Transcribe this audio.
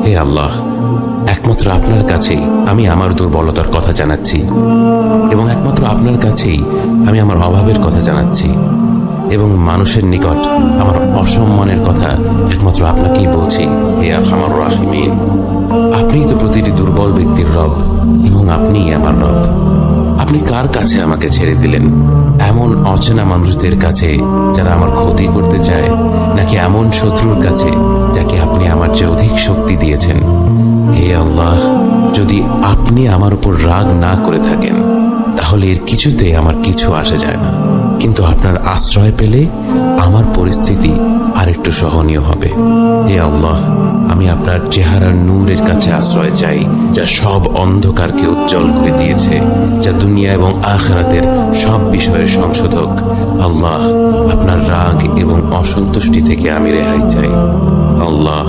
হে আল্লাহ, একমাত্র আপনার কাছেই আমি আমার দুর্বলতার কথা জানাচ্ছি, এবং একমাত্র আপনার কাছেই আমি আমার অভাবের কথা জানাচ্ছি, এবং মানুষের নিকট আমার অসম্মানের কথা একমাত্র আপনাকেই বলছি। হে আরহামার রাহিমিন, আপনিই তো প্রতিটি দুর্বল ব্যক্তির রব, এবং আপনিই আমার রব। আপনি কার কাছে আমাকে ছেড়ে দিলেন? এমন অচেনা মানুষদের কাছে যারা আমার ক্ষতি করতে চায়, নাকি এমন শত্রুর কাছে যাকে আপনি আমার চেয়ে অধিক শক্তি দিয়েছেন? হে আল্লাহ, যদি আপনি আমার উপর রাগ না করে থাকেন তাহলে এর কিছুতে আমার কিছু আসে যায় না, কিন্তু আপনার আশ্রয় পেলে আমার পরিস্থিতি আরেকটু সহনীয় হবে। হে আল্লাহ, আমি আপনার চেহারার নূরের কাছে আশ্রয় চাই, যা সব অন্ধকারকে উজ্জ্বল করে দিয়েছে, যা দুনিয়া এবং আখিরাতের সব বিষয়ের সংশোধক। আল্লাহ, আপনার রাগ এবং অসন্তুষ্টি থেকে আমি রেহাই চাই। আল্লাহ,